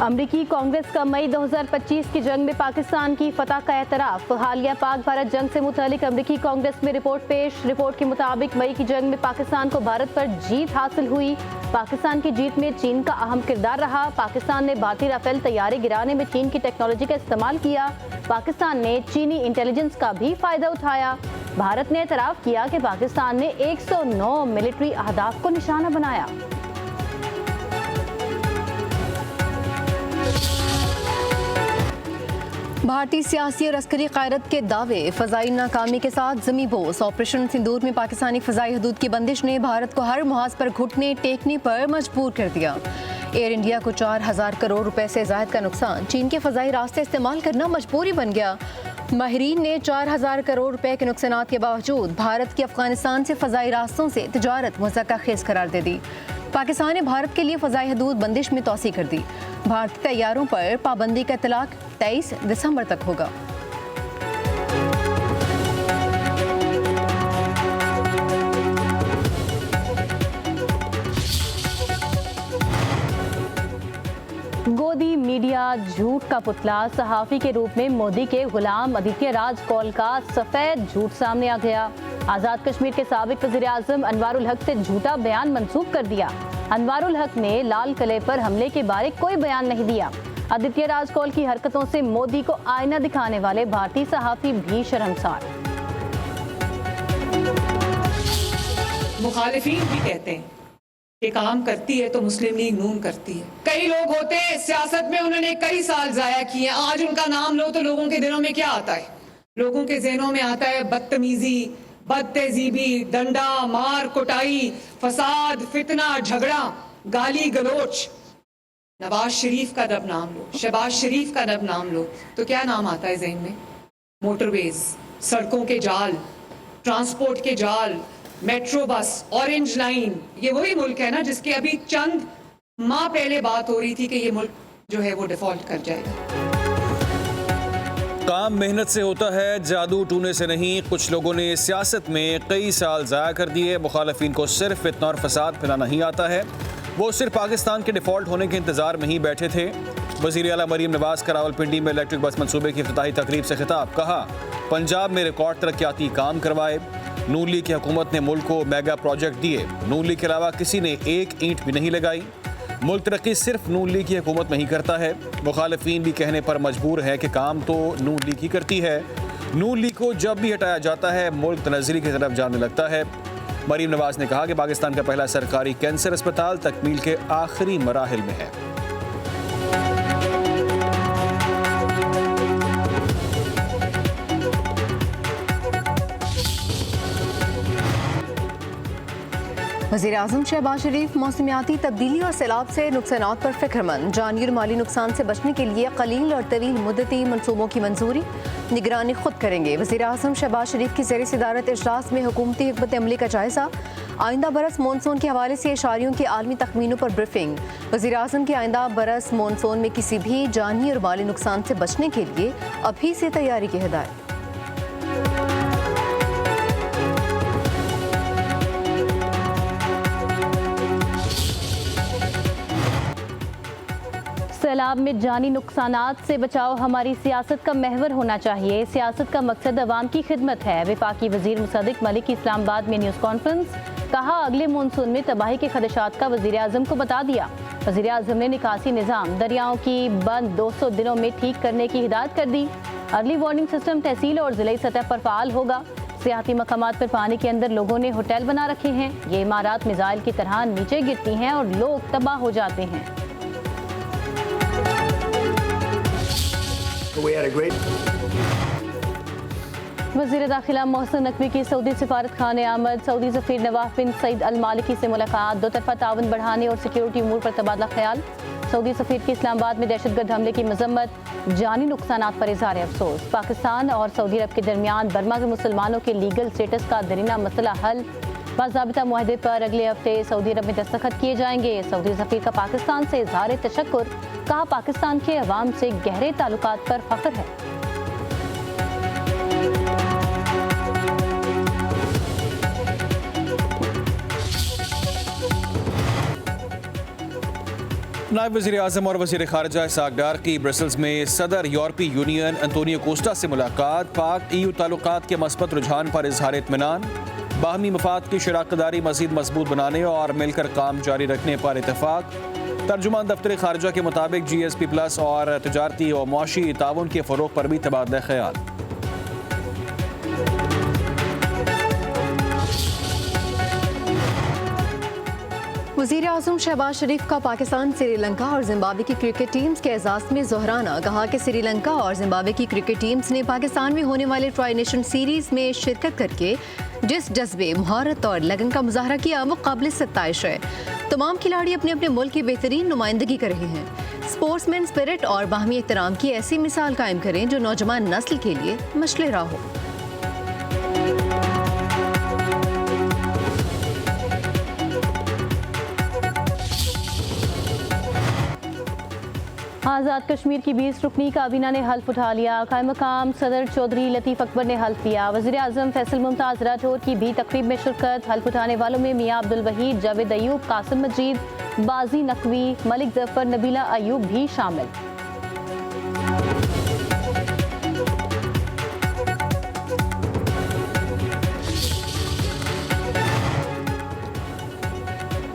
अमरीकी कांग्रेस का मई 2025 की जंग में पाकिस्तान की फतह का एतराफ़। हालिया पाक भारत जंग से मुतालिक अमरीकी कांग्रेस में रिपोर्ट पेश। रिपोर्ट के मुताबिक मई की जंग में पाकिस्तान को भारत पर जीत हासिल हुई। पाकिस्तान की जीत में चीन का अहम किरदार रहा। पाकिस्तान ने भारतीय राफेल तैयारे गिराने में चीन की टेक्नोलॉजी का इस्तेमाल किया। पाकिस्तान ने चीनी इंटेलिजेंस का भी फायदा उठाया। भारत ने एतराफ़ किया कि पाकिस्तान ने 109 मिलिट्री अहदाफ को निशाना बनाया। भारतीय सियासी और अस्करी क़यादत के दावे, फ़ज़ाई नाकामी के साथ ज़मी बोस। ऑपरेशन सिंदूर में पाकिस्तानी फ़ज़ाई हदूद की बंदिश ने भारत को हर मुहाज पर घुटने टेकने पर मजबूर कर दिया। एयर इंडिया को 4,000 करोड़ रुपए से ज़ायद का नुकसान। चीन के फ़ज़ाई रास्ते इस्तेमाल करना मजबूरी बन गया। माहिरीन ने 4,000 करोड़ रुपए के नुकसान के बावजूद भारत की अफगानिस्तान से फ़ज़ाई रास्तों से तिजारत मुज़क्का खेज़ करार दे दी। पाकिस्तान ने भारत के लिए फ़ज़ाई हदूद बंदिश में तोसी कर दी। भारतीय तैयारों पर पाबंदी का इतलाक 23 दिसंबर तक होगा। गोदी मीडिया झूठ का पुतला। सहाफ़ी के रूप में मोदी के गुलाम आदित्य राज कौल का सफेद झूठ सामने आ गया। आज़ाद कश्मीर के साबिक वज़ीर आज़म अनवारुल हक से झूठा बयान मंसूब कर दिया। अनवारुल हक ने लाल किले पर हमले के बारे कोई बयान नहीं दिया। आदित्य राज कौल की हरकतों से मोदी को आईना दिखाने वाले भारतीय सहाफ़ी भी शर्मसार। मुखालिफिन भी कहते हैं कि काम करती है तो मुस्लिम लीग नून करती है। कई लोग होते हैं सियासत में, उन्होंने कई साल जाया किए, आज उनका नाम लो तो लोगों के दिलों में क्या आता है? लोगों के ज़हनों में आता है बदतमीजी, बदतहजीबी, डंडा मार कुटाई, फसाद, फितना, झगड़ा, गाली गलोच। नवाज शरीफ का जब नाम लो, शहबाज शरीफ का जब नाम लो तो क्या नाम आता है ज़हन में? मोटरवेज, सड़कों के जाल, ट्रांसपोर्ट के जाल, मेट्रो बस, ऑरेंज लाइन। ये वही मुल्क है ना जिसके अभी चंद माह पहले बात हो रही थी कि ये मुल्क जो है वो डिफॉल्ट कर जाएगा। काम मेहनत से होता है, जादू टूने से नहीं। कुछ लोगों ने सियासत में कई साल ज़ाया कर दिए। मुखालिफिन को सिर्फ फितना और फसाद फैलाना ही आता है। वो सिर्फ पाकिस्तान के डिफ़ॉल्ट होने के इंतज़ार में ही बैठे थे। वज़ीर आला मरीम नवाज़ का रावलपिंडी में इलेक्ट्रिक बस मनसूबे की इफ्तिताही तकरीब से खिताब। कहा, पंजाब में रिकॉर्ड तरक्याती काम करवाए। नून लीग की हुकूमत ने मुल्क को मेगा प्रोजेक्ट दिए। नून लीग के अलावा किसी ने एक ईंट भी नहीं लगाई। मुल्क तरक्की सिर्फ नून लीग की हुकूमत में ही करता है। मुखालिफिन भी कहने पर मजबूर है कि काम तो नून लीग ही करती है। नून लीग को जब भी हटाया जाता है मुल्क तनज़्ज़ुली की तरफ जाने लगता है। मरीम नवाज़ ने कहा कि पाकिस्तान का पहला सरकारी कैंसर अस्पताल तकमील के आखिरी मराहिल में है। वज़ीर आज़म शहबाज शरीफ मौसमियाती तब्दीली और सैलाब से नुकसानात पर फ़िक्रमंद। जानी और माली नुकसान से बचने के लिए कलील और तवील मुद्दती मनसूबों की मंजूरी, निगरानी खुद करेंगे। वज़ीर आज़म शहबाज शरीफ की ज़ेर सदारत इजलास में हुकूमती हिकमत अमली का जायज़ा। आइंदा बरस मानसून के हवाले से इशारियों के आलमी तखमीनों पर ब्रीफिंग। वज़ीर आज़म की आइंदा बरस मानसून में किसी भी जानी और माली नुकसान से बचने के लिए अभी से तैयारी की हिदायत। सैलाब में जानी नुकसानात से बचाव हमारी सियासत का महवर होना चाहिए। सियासत का मकसद अवाम की खिदमत है। वफाकी वजीर मुसद्दिक मलिक की इस्लामाबाद में न्यूज़ कॉन्फ्रेंस। कहा, अगले मानसून में तबाही के खदशात का वज़ीर आज़म को बता दिया। वज़ीर आज़म ने निकासी निज़ाम, दरियाओं की बंद 200 दिनों में ठीक करने की हिदायत कर दी। अर्ली वार्निंग सिस्टम तहसील और ज़िले सतह पर फ़ाल होगा। सियाती मकामात पर पानी के अंदर लोगों ने होटल बना रखे हैं। ये इमारत मिसाइल की तरह नीचे गिरती हैं और लोग तबाह हो जाते हैं। वज़ीर दाखिला मोहसिन नकवी की सऊदी सिफारत खाने आमद। सऊदी सफ़ीर नवाफ बिन सईद अल मालिकी से मुलाकात। दो तरफा ताउन बढ़ाने और सिक्योरिटी उमूर पर तबादला ख्याल। सऊदी सफ़ीर की इस्लामाबाद में दहशतगर्द हमले की मजम्मत। जानी नुकसानात पर इज़हार अफसोस। पाकिस्तान और सऊदी अरब के दरमियान बर्मा के मुसलमानों के लीगल स्टेटस का दरीना मसला हल। बाज़ाबिता मुआहदे पर अगले हफ्ते सऊदी अरब में दस्तखत किए जाएंगे। सऊदी सफ़ीर का पाकिस्तान से इज़हार तशक्कुर। कहा, पाकिस्तान के अवाम से गहरे ताल्लुकात पर फ़ख्र है। नायब वज़ीर आज़म और वज़ीर ख़ारिजा इसहाक़ डार की ब्रसल्स में सदर यूरोपीय यूनियन अंतोनियो कोस्टा से मुलाकात। पाक EU ताल्लुकात के मस्बत रुझान पर इजहार इत्मीनान। बाहमी मफाद की शराकतदारी मज़ीद मजबूत बनाने और मिलकर काम जारी रखने पर इतफ़ाक़। तर्जुमान दफ्तर ख़ारिजा के मुताबिक GSP+ और तजारती और मुआशी ताउन के फ़रोग़ पर भी तबादला ख़याल। वज़ीर आज़म शहबाज शरीफ का पाकिस्तान, श्रीलंका और जिम्बाब्वे की क्रिकेट टीम्स के एजाज़ में ज़ोहराना। कहा कि श्रीलंका और जिम्बाब्वे की क्रिकेट टीम्स ने पाकिस्तान में होने वाले ट्राई नेशन सीरीज़ में शिरकत करके जिस जज्बे, महारत और लगन का मुजाहरा किया वो काबिल सत्ताइश है। तमाम खिलाड़ी अपने अपने मुल्क की बेहतरीन नुमाइंदगी कर रहे हैं। स्पोर्ट्समैन स्पिरिट और बाहमी एहतराम की ऐसी मिसाल कायम करें जो नौजवान नस्ल के लिए मशले राह हो। आज़ाद कश्मीर की 20 रुकनी काबीना ने हल्फ उठा लिया। कायम मकाम सदर चौधरी लतीफ़ अकबर ने हल्फ लिया। वज़ीर आज़म फैसल मुमताज़ राठौर की भी तकरीब में शिरकत। हल्फ उठाने वालों में मियां अब्दुल वहीद, जावेद अयूब, कासिम मजीद, बाजी नकवी, मलिक जफ़र, नबीला अयूब भी शामिल।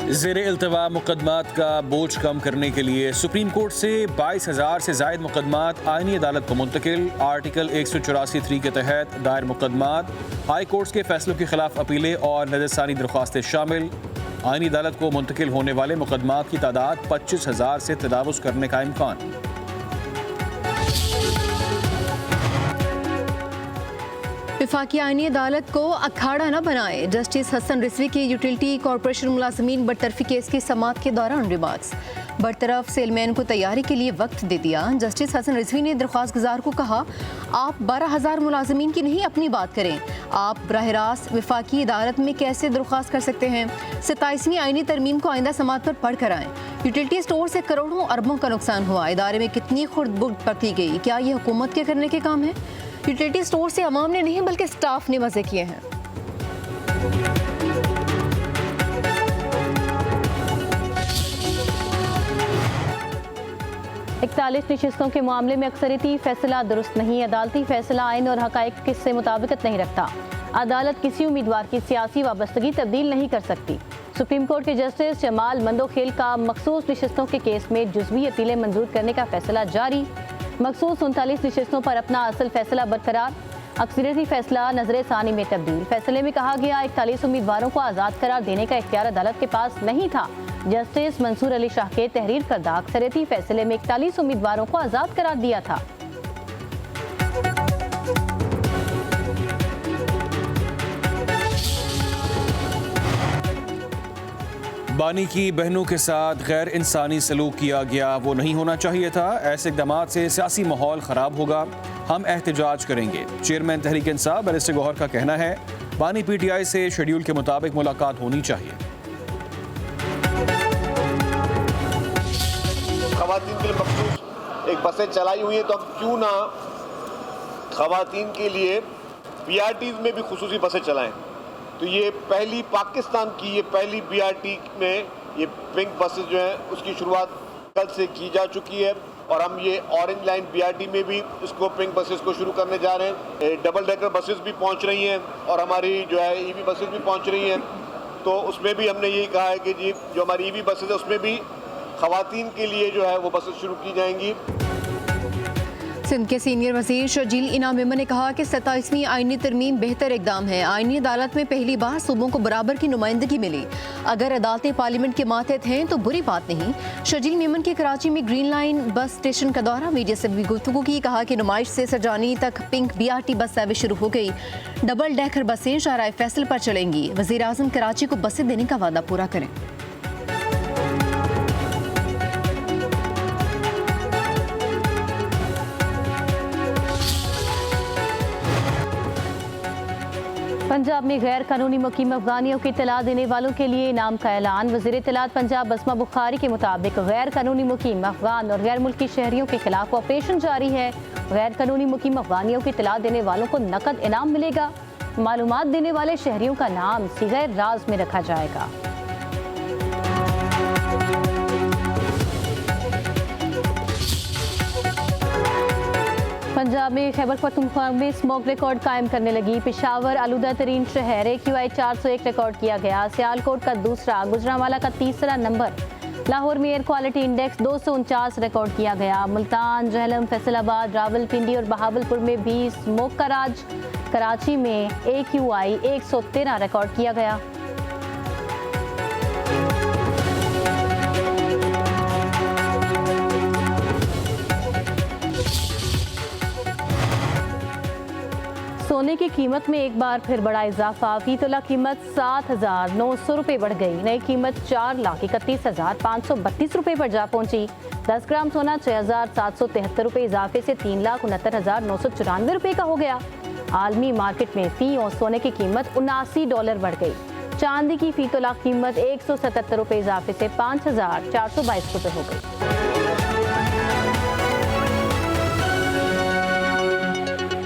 ज़ेर इल्तवा मुकदमात का बोझ कम करने के लिए सुप्रीम कोर्ट से 22,000 से ज़ायद मुकदमात आईनी अदालत को मुंतकिल। आर्टिकल 184(3) के तहत दायर मुकदमात, हाई कोर्ट्स के फैसलों के खिलाफ अपीलें और नज़रसानी दरख्वास्तें शामिल। आईनी अदालत को मुंतकिल होने वाले मुकदमात की तादाद 25,000 से तजावुज़ करने का इम्कान। वफाकी आईनी अदालत को अखाड़ा न बनाए। जस्टिस हसन रिजवी के यूटिलिटी कॉरपोरेशन मुलाजमीन बरतरफी केस की समाअत के दौरान रिमार्क्स। बरतरफ सेलमैन को तैयारी के लिए वक्त दे दिया। जस्टिस हसन रिजवी ने दरख्वास्त गुजार को कहा, आप 12,000 मुलाजमीन की नहीं अपनी बात करें। आप बराह रास्त वफाकी अदालत में कैसे दरख्वास्त कर सकते हैं? 27वीं आईनी तरमीम को आइंदा समाअत पर पढ़ कर आएँ। यूटिलिटी स्टोर से करोड़ों अरबों का नुकसान हुआ। इदारे में कितनी खुर्द-बुर्द बरती गई? क्या ये हुकूमत के करने के काम है? यूटिलिटी स्टोर से अवाम ने नहीं बल्कि स्टाफ ने मजे किए हैं। इकतालीस नशिस्तों के मामले में अक्सरियती फैसला दुरुस्त नहीं। अदालती फैसला आइन और हकाइक से मुताबिकत नहीं रखता। अदालत किसी उम्मीदवार की सियासी वाबस्तगी तब्दील नहीं कर सकती। सुप्रीम कोर्ट के जस्टिस जमाल मंदोखेल का मखसूस नशिस्तों के केस में जुज़वी अपीलें मंजूर करने का फैसला जारी। मखसूस 39 नशिस्तों पर अपना असल फैसला बरकरार। अक्सरियती फैसला नजर सानी में तब्दील। फैसले में कहा गया 41 उम्मीदवारों को आज़ाद करार देने का इख्तियार अदालत के पास नहीं था। जस्टिस मंसूर अली शाह के तहरीर करदा अक्सरियती फैसले में 41 उम्मीदवारों को आज़ाद करार दिया था। बानी की बहनों के साथ गैर इंसानी सलूक किया गया, वो नहीं होना चाहिए था। ऐसे इक़दामात से सियासी माहौल ख़राब होगा। हम एहतजाज करेंगे। चेयरमैन तहरीक इंसाफ बैरिस्टर गौहर का कहना है, बानी PTI से शेड्यूल के मुताबिक मुलाकात होनी चाहिए। खवातीन के लिए मखसूस एक बसें चलाई हुई हैं, तो हम क्यों ना खवातीन के लिए BRTs में भी खुसूसी बसें चलाएं। तो ये पहली पाकिस्तान की ये पहली BRT में ये पिंक बसेस जो हैं उसकी शुरुआत कल से की जा चुकी है और हम ये ऑरेंज लाइन BRT में भी इसको पिंक बसेस को शुरू करने जा रहे हैं। डबल डेकर बसेस भी पहुंच रही हैं और हमारी जो है EV बसेस भी पहुंच रही हैं। तो उसमें भी हमने यही कहा है कि जी जो हमारी EV बसेस है उसमें भी खवातीन के लिए जो है वो बसेस शुरू की जाएंगी। सिंध के सीनियर वजीर शर्जील इनाम मेमन ने कहा कि 27वीं आईनी तरमीम बेहतर इकदाम है। आईनी अदालत में पहली बार सूबों को बराबर की नुमाइंदगी मिली। अगर अदालतें पार्लियामेंट के मातहत हैं तो बुरी बात नहीं। शर्जील मेमन के कराची में ग्रीन लाइन बस स्टेशन का दौरा, मीडिया से भी गुफ्तगू की। कहा कि नुमाइश से सरजानी तक पिंक BRT बस सर्विस शुरू हो गई। डबल डेकर बसें शाहराह फैसल पर चलेंगी। वजीर आज़म कराची को बसें देने का वादा पूरा करें। पंजाब में गैर कानूनी मुकीम अफगानियों की इत्तला देने वालों के लिए इनाम का ऐलान। वज़ीर इत्तलात पंजाब बसमा बुखारी के मुताबिक गैर कानूनी मुकीम अफगान और गैर मुल्की शहरियों के खिलाफ ऑपरेशन जारी है। गैर कानूनी मुकीम अफगानियों की इत्तला देने वालों को नकद इनाम मिलेगा। मालूमात देने वाले शहरियों का नाम सिग़ैर राज में रखा जाएगा। पंजाब में खैबर पख्तूनख्वा में स्मोक रिकॉर्ड कायम करने लगी। पेशावर आलूदा तरीन शहर AQI 401 रिकॉर्ड किया गया। सियालकोट का दूसरा, गुजरांवाला का तीसरा नंबर। लाहौर में एयर क्वालिटी इंडेक्स 249 रिकॉर्ड किया गया। मुल्तान, जहलम, फैसलाबाद, रावलपिंडी और बहावलपुर में भी स्मोक का राज। कराची में AQI 113 रिकॉर्ड किया गया। सोने की कीमत में एक बार फिर बड़ा इजाफा। फी तोला कीमत 7,900 रुपये बढ़ गई। नई कीमत 4,31,532 रुपये पर जा पहुंची। 10 ग्राम सोना 6,773 रुपये इजाफे से 3,69,994 रुपये का हो गया। आलमी मार्केट में फी और सोने की कीमत $79 बढ़ गई। चांदी की फी तोला कीमत 177 रुपये इजाफे से 5,422 रुपये हो गई।